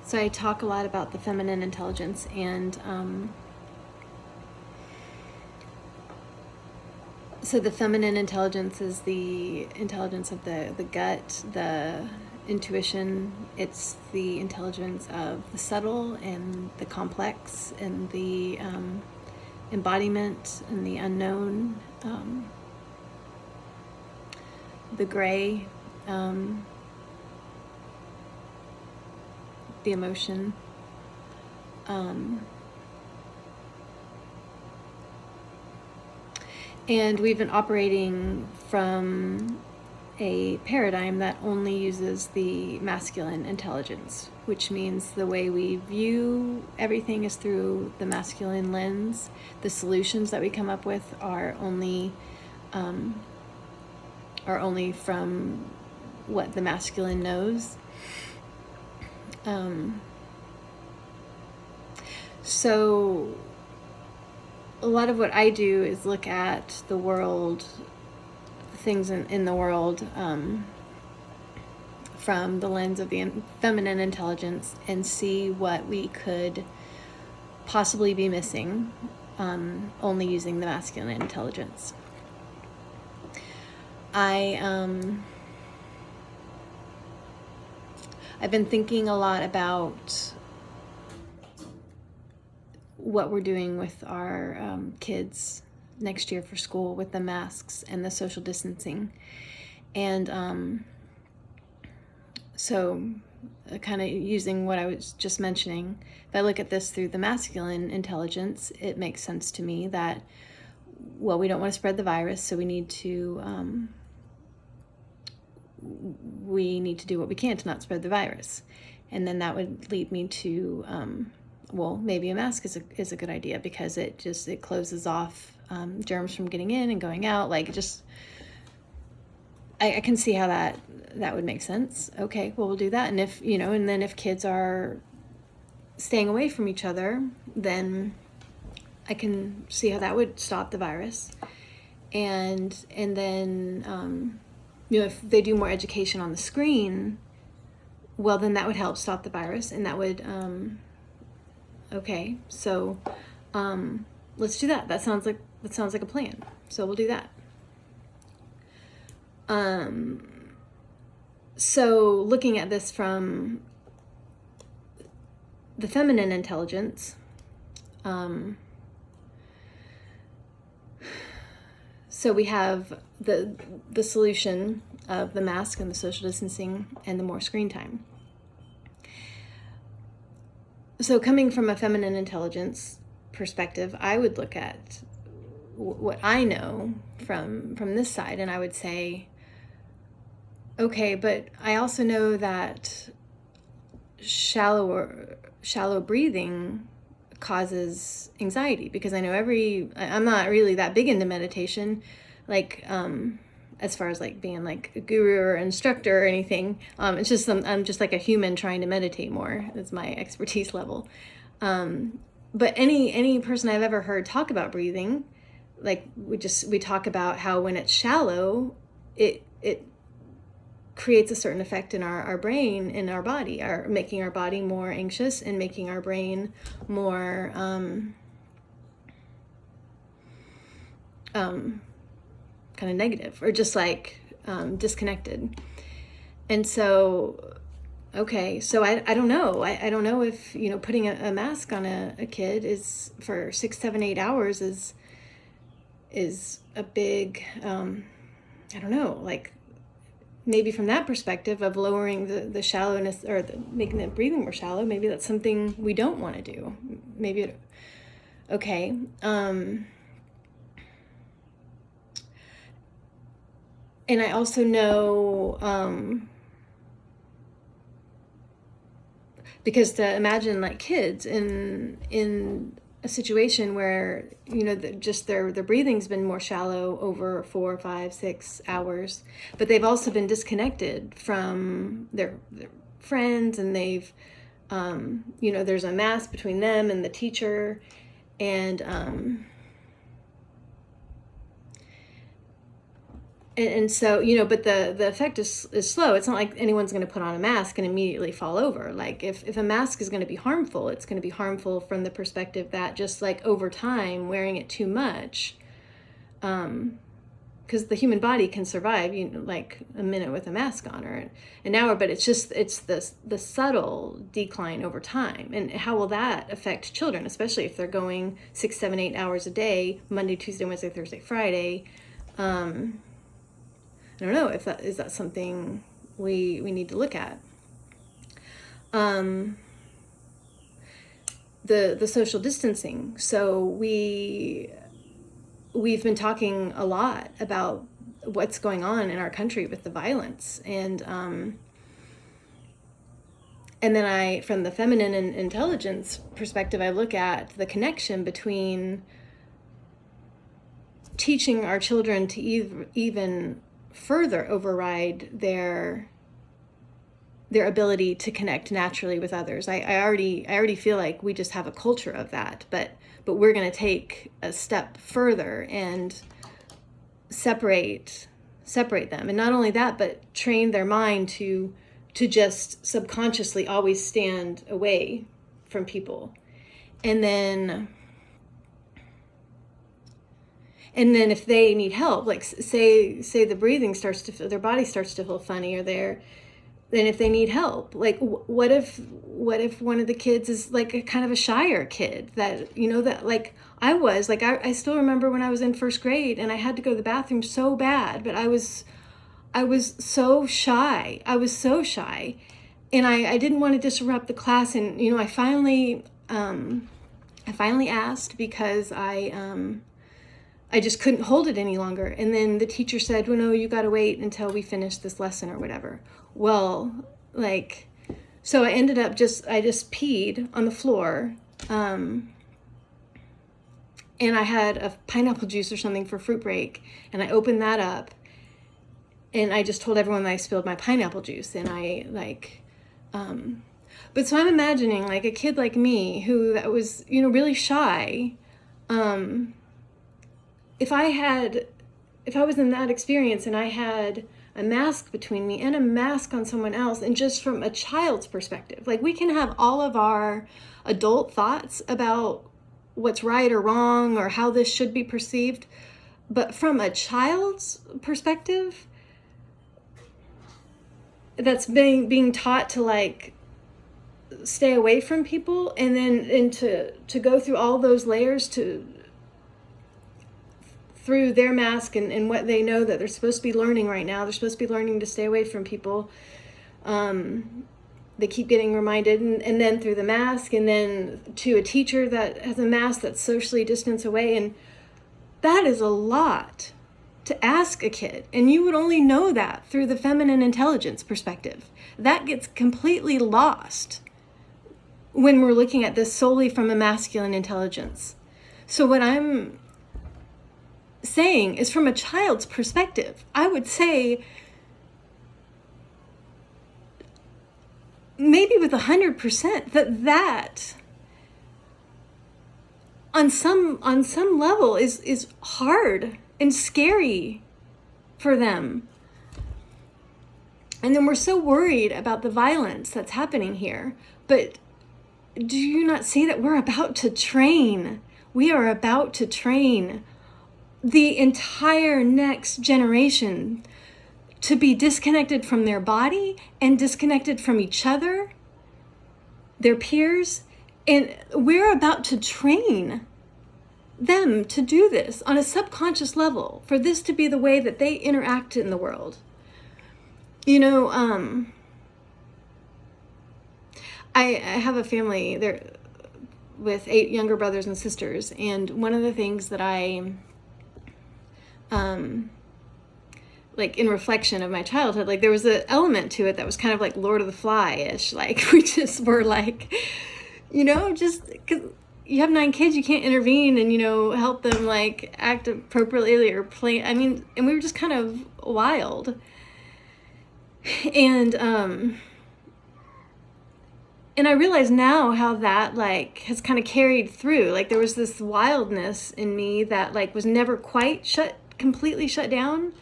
So I talk a lot about the feminine intelligence, and so the feminine intelligence is the intelligence of the gut, the intuition. It's the intelligence of the subtle and the complex, and the embodiment and the unknown, the gray, the emotion. And we've been operating from a paradigm that only uses the masculine intelligence, which means the way we view everything is through the masculine lens. The solutions that we come up with are only from what the masculine knows. So a lot of what I do is look at the world, things in the world, from the lens of the feminine intelligence, and see what we could possibly be missing, only using the masculine intelligence. I've been thinking a lot about what we're doing with our kids next year for school with the masks and the social distancing. And so kind of using what I was just mentioning, if I look at this through the masculine intelligence, it makes sense to me that, well, we don't want to spread the virus, so we need to do what we can to not spread the virus. And then that would lead me to well, maybe a mask is a good idea, because it closes off germs from getting in and going out. Like, I can see how that would make sense. Okay, well, we'll do that. And then if kids are staying away from each other, then I can see how that would stop the virus. And then if they do more education on the screen, well, then that would help stop the virus, and that would okay, so let's do that. That sounds like a plan. So we'll do that. So looking at this from the feminine intelligence, so we have the solution of the mask and the social distancing and the more screen time. So coming from a feminine intelligence perspective, I would look at what I know from this side, and I would say, okay, but I also know that shallow breathing causes anxiety, because I know I'm not really that big into meditation, like as far as like being like a guru or instructor or anything. It's just I'm just like a human trying to meditate more. That's my expertise level. But any person I've ever heard talk about breathing, like we talk about how when it's shallow, it creates a certain effect in our brain, in our body, making our body more anxious and making our brain more kind of negative, or just like disconnected. And so, okay, so I don't know. I don't know if, putting a mask on a kid is for 6, 7, 8 hours is a big, I don't know, like maybe from that perspective of lowering the shallowness, or making the breathing more shallow, maybe that's something we don't want to do. Maybe, okay. And I also know, because to imagine like kids in a situation where, just their breathing's been more shallow over 4, 5, 6 hours, but they've also been disconnected from their friends, and they've, there's a mask between them and the teacher, and And so, but the effect is slow. It's not like anyone's going to put on a mask and immediately fall over. Like if a mask is going to be harmful, it's going to be harmful from the perspective that just like over time, wearing it too much, because the human body can survive, like a minute with a mask on or an hour, but it's the subtle decline over time. And how will that affect children, especially if they're going 6, 7, 8 hours a day, Monday, Tuesday, Wednesday, Thursday, Friday? I don't know if that is something we need to look at. The social distancing. So we've been talking a lot about what's going on in our country with the violence, and then from the feminine and intelligence perspective, I look at the connection between teaching our children to even further override their ability to connect naturally with others. I already feel like we just have a culture of that, but we're going to take a step further and separate them. And not only that, but train their mind to just subconsciously always stand away from people. And then if they need help, like say the breathing starts to feel, their body starts to feel funny, or then if they need help, like what if one of the kids is like a kind of a shyer kid that, that like I was, like I still remember when I was in first grade and I had to go to the bathroom so bad, but I was so shy. I was so shy, and I didn't want to disrupt the class. And, I finally asked because I just couldn't hold it any longer. And then the teacher said, well, no, you got to wait until we finish this lesson or whatever. Well, so I ended up I just peed on the floor. And I had a pineapple juice or something for fruit break. And I opened that up. And I just told everyone that I spilled my pineapple juice. And but so I'm imagining like a kid like me who that was, really shy. If I was in that experience and I had a mask between me and a mask on someone else, and just from a child's perspective, like we can have all of our adult thoughts about what's right or wrong or how this should be perceived, but from a child's perspective that's being taught to like stay away from people, and to go through all those layers through their mask and what they know that they're supposed to be learning right now. They're supposed to be learning to stay away from people. They keep getting reminded, and then through the mask, and then to a teacher that has a mask that's socially distanced away. And that is a lot to ask a kid. And you would only know that through the feminine intelligence perspective. That gets completely lost when we're looking at this solely from a masculine intelligence. So what I'm saying is, from a child's perspective, I would say maybe with 100% that on some level is hard and scary for them. And then we're so worried about the violence that's happening here. But do you not see that we're about to train? We are about to train the entire next generation to be disconnected from their body and disconnected from each other, their peers. And we're about to train them to do this on a subconscious level, for this to be the way that they interact in the world. I have a family there with 8 younger brothers and sisters, and one of the things that I like in reflection of my childhood, like there was an element to it that was kind of like Lord of the Fly-ish. Like we just were like, just because you have 9 kids, you can't intervene and, help them like act appropriately or play. I mean, and we were just kind of wild. And I realize now how that like has kind of carried through. Like there was this wildness in me that like was never quite completely shut down.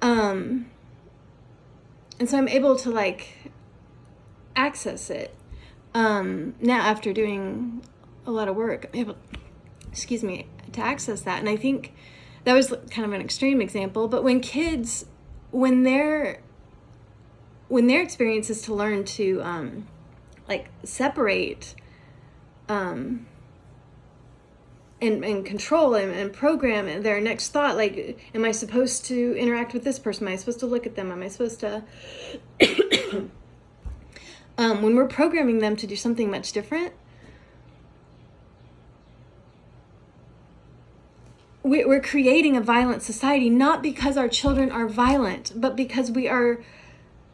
And so I'm able to like access it. Now after doing a lot of work, I'm able, to access that. And I think that was kind of an extreme example, but when kids, when their experience is to learn to like separate and control and program their next thought, like, am I supposed to interact with this person? Am I supposed to look at them? Am I supposed to when we're programming them to do something much different, we're creating a violent society, not because our children are violent, but because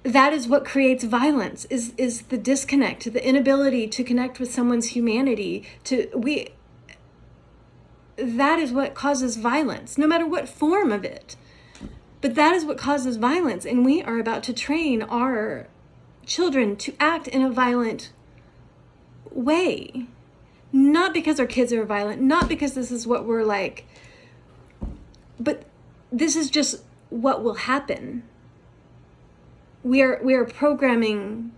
that is what creates violence, is the disconnect, the inability to connect with someone's humanity. That is what causes violence, no matter what form of it. But that is what causes violence, and we are about to train our children to act in a violent way. Not because our kids are violent, not because this is what we're like, but this is just what will happen. We are programming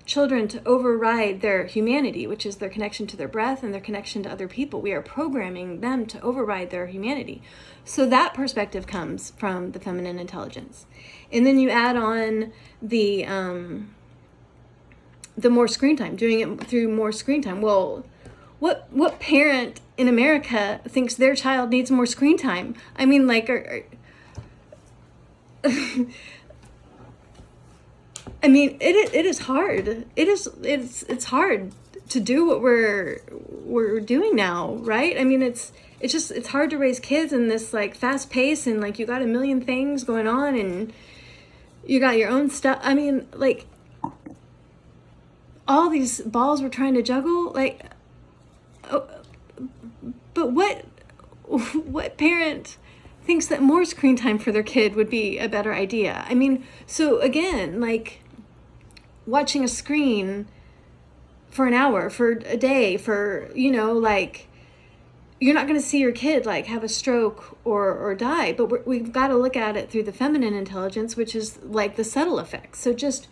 children to override their humanity, which is their connection to their breath and their connection to other people. We are programming them to override their humanity. So that perspective comes from the feminine intelligence. And then you add on the more screen time, doing it through more screen time. Well, what parent in America thinks their child needs more screen time? I mean, like, I mean, it is hard. It's hard to do what we're doing now, right? I mean, it's hard to raise kids in this like fast pace, and like you got a million things going on and you got your own stuff. I mean, like all these balls we're trying to juggle, like, oh, but what parent thinks that more screen time for their kid would be a better idea? I mean, so again, like watching a screen for an hour, for a day, for, like, you're not going to see your kid like have a stroke or die, but we've got to look at it through the feminine intelligence, which is like the subtle effects. So just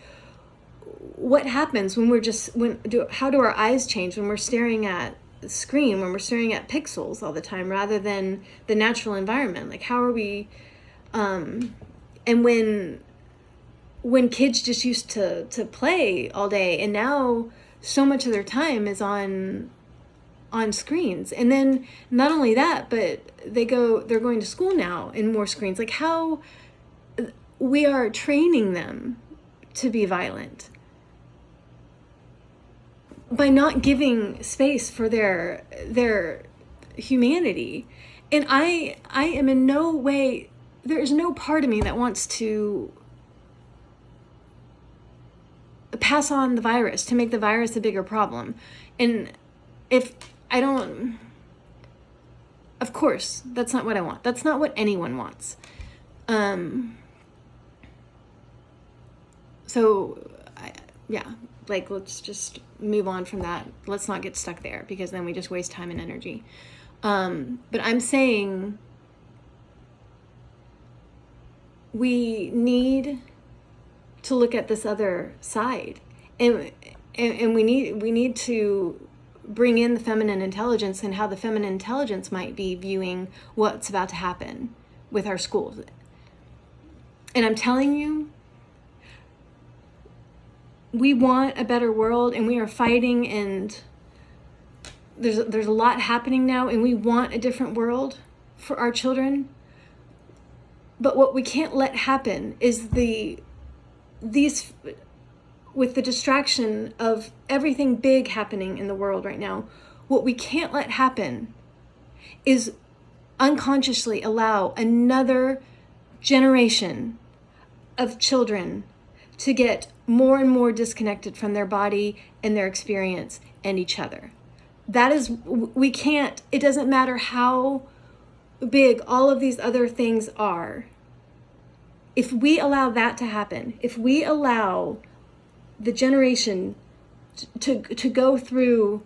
what happens when how do our eyes change when we're staring at the screen, when we're staring at pixels all the time rather than the natural environment? Like, how are we, and when kids just used to play all day, and now so much of their time is on screens. And then not only that, but they're going to school now in more screens. Like, how we are training them to be violent by not giving space for their humanity. And I am in no way, there is no part of me that wants to pass on the virus, to make the virus a bigger problem. And if I don't, of course, that's not what I want. That's not what anyone wants. Like, let's just move on from that. Let's not get stuck there, because then we just waste time and energy. But I'm saying we need to look at this other side, and we need to bring in the feminine intelligence and how the feminine intelligence might be viewing what's about to happen with our schools. And I'm telling you, we want a better world, and we are fighting, and there's a lot happening now, and we want a different world for our children. But what we can't let happen is these with the distraction of everything big happening in the world right now, what we can't let happen is unconsciously allow another generation of children to get more and more disconnected from their body and their experience and each other. That is, we can't, it doesn't matter how big all of these other things are. If we allow that to happen, if we allow the generation to go through,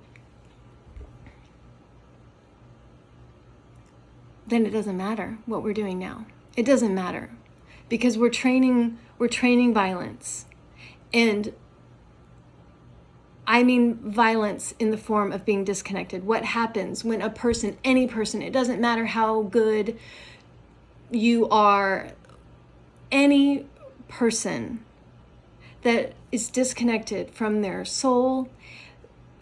then it doesn't matter what we're doing now. It doesn't matter, because we're training violence. And I mean violence in the form of being disconnected. What happens when a person, any person, it doesn't matter how good you are, any person that is disconnected from their soul,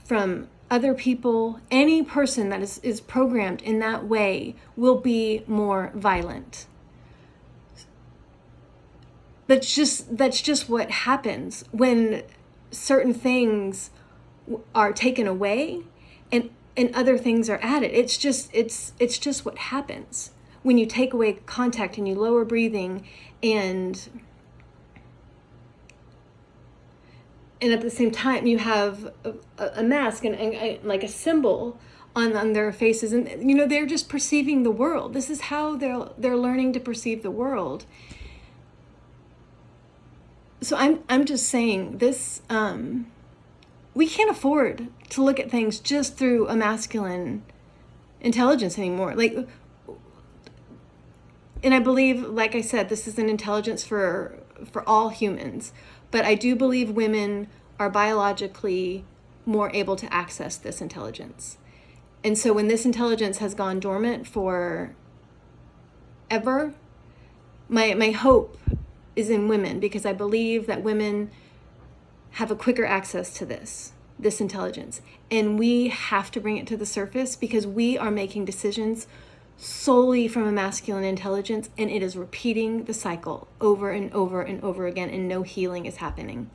from other people, any person that is programmed in that way will be more violent. That's just what happens when certain things are taken away and other things are added. It's just what happens when you take away contact and you lower breathing and at the same time you have a mask and like a symbol on their faces, and they're just perceiving the world. This is how they're learning to perceive the world. So I'm just saying this, we can't afford to look at things just through a masculine intelligence anymore. Like, and I believe, like I said, this is an intelligence for all humans, but I do believe women are biologically more able to access this intelligence. And so when this intelligence has gone dormant for ever, my hope is in women, because I believe that women have a quicker access to this intelligence. And we have to bring it to the surface, because we are making decisions solely from a masculine intelligence, and it is repeating the cycle over and over and over again, and no healing is happening.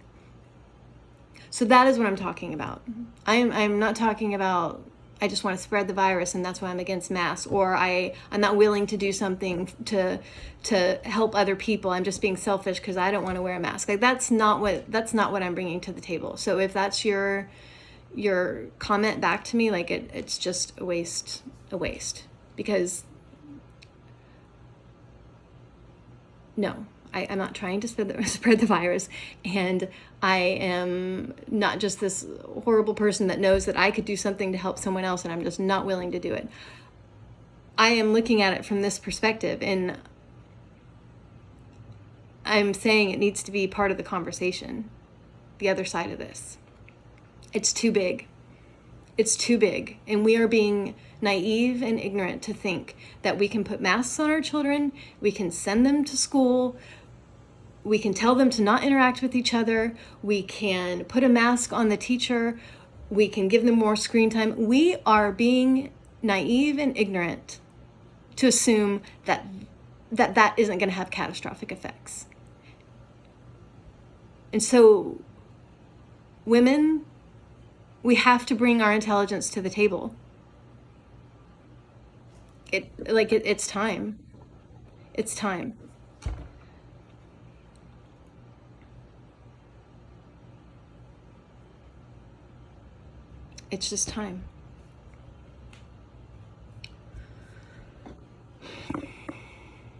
So that is what I'm talking about. I'm not talking about I just want to spread the virus and that's why I'm against masks, or I'm not willing to do something to help other people. I'm just being selfish because I don't want to wear a mask. Like that's not what I'm bringing to the table. So if that's your comment back to me, like it's just a waste, because no, I'm not trying to spread the virus, and I am not just this horrible person that knows that I could do something to help someone else and I'm just not willing to do it. I am looking at it from this perspective, and I'm saying it needs to be part of the conversation, the other side of this. It's too big. It's too big, and we are being naive and ignorant to think that we can put masks on our children, we can send them to school, we can tell them to not interact with each other, we can put a mask on the teacher, we can give them more screen time. We are being naive and ignorant to assume that isn't going to have catastrophic effects. And so, women, we have to bring our intelligence to the table. It's time. It's time. It's just time.